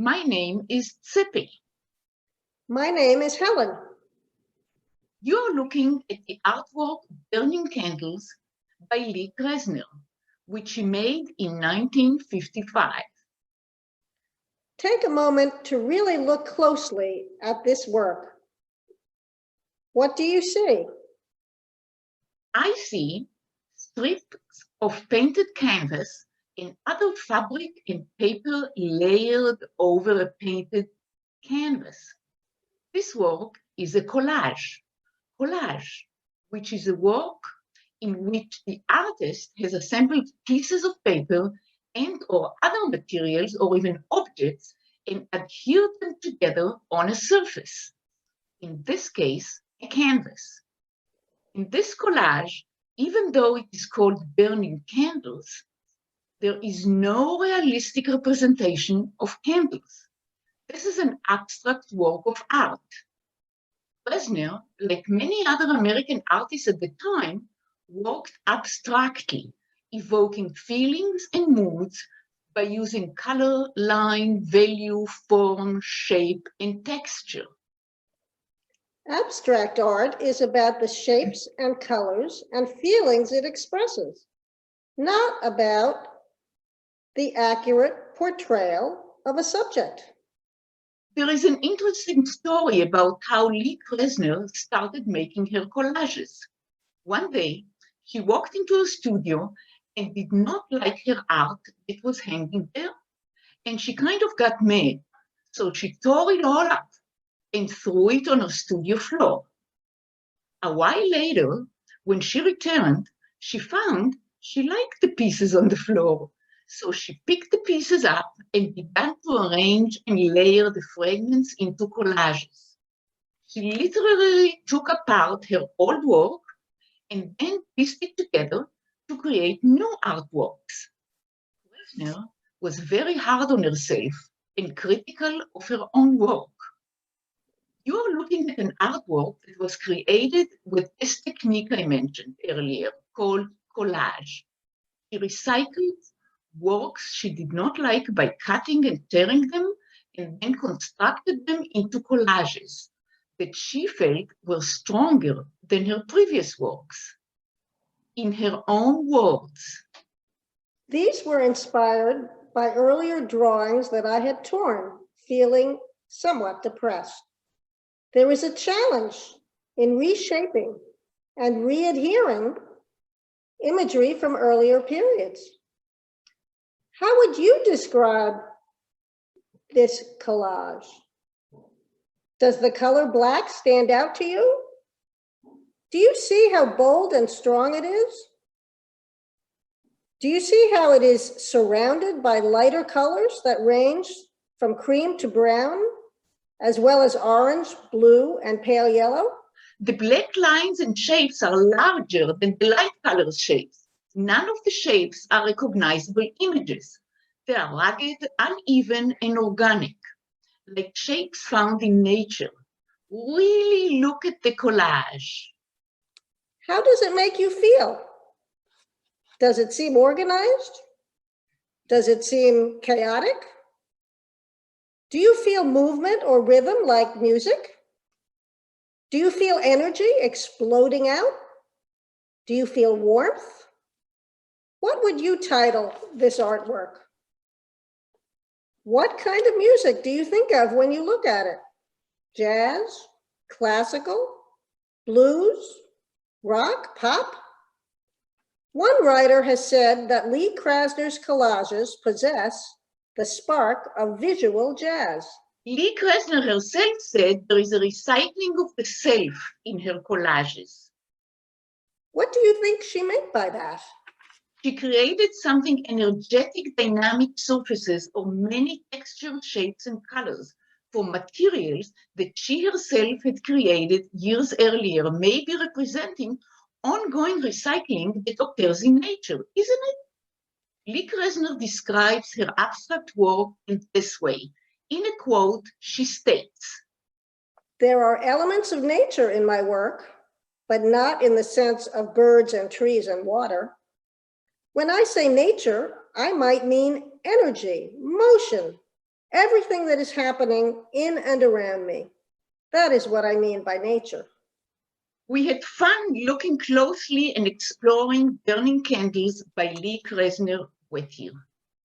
My name is Tsippi. My name is Helen. You're looking at the artwork Burning Candles by Lee Krasner, which she made in 1955. Take a moment to really look closely at this work. What do you see? I see strips of painted canvas and other fabric and paper layered over a painted canvas. This work is a collage. Collage, which is a work in which the artist has assembled pieces of paper and or other materials or even objects and adhered them together on a surface. In this case, a canvas. In this collage, even though it is called Burning Candles, there is no realistic representation of candles. This is an abstract work of art. Krasner, like many other American artists at the time, worked abstractly, evoking feelings and moods by using color, line, value, form, shape, and texture. Abstract art is about the shapes and colors and feelings it expresses, not about the accurate portrayal of a subject. There is an interesting story about how Lee Krasner started making her collages. One day, she walked into a studio and did not like her art that was hanging there, and she kind of got mad. So she tore it all up and threw it on her studio floor. A while later, when she returned, she found she liked the pieces on the floor. So she picked the pieces up and began to arrange and layer the fragments into collages. She literally took apart her old work and then pieced it together to create new artworks. Krasner was very hard on herself and critical of her own work. You are looking at an artwork that was created with this technique I mentioned earlier, called collage. She recycled works she did not like by cutting and tearing them, and then constructed them into collages that she felt were stronger than her previous works. In her own words, These were inspired by earlier drawings that I had torn, feeling somewhat depressed. There is a challenge in reshaping and readhering imagery from earlier periods. How would you describe this collage? Does the color black stand out to you? Do you see how bold and strong it is? Do you see how it is surrounded by lighter colors that range from cream to brown, as well as orange, blue, and pale yellow? the black lines and shapes are larger than the light color shapes. None of the shapes are recognizable images. They are rugged, uneven, and organic, like shapes found in nature. Really look at the collage. How does it make you feel? Does it seem organized? Does it seem chaotic? Do you feel movement or rhythm like music? Do you feel energy exploding out? Do you feel warmth? What would you title this artwork? What kind of music do you think of when you look at it? Jazz, classical, blues, rock, pop? One writer has said that Lee Krasner's collages possess the spark of visual jazz. Lee Krasner herself said there is a recycling of the self in her collages. What do you think she meant by that? She created something energetic, dynamic surfaces of many textures, shapes, and colors for materials that she herself had created years earlier, maybe representing ongoing recycling that occurs in nature, isn't it? Lee Krasner describes her abstract work in this way. In a quote, she states, "There are elements of nature in my work, but not in the sense of birds and trees and water. When I say nature, I might mean energy, motion, everything that is happening in and around me. That is what I mean by nature. We had fun looking closely and exploring Burning Candles by Lee Krasner with you.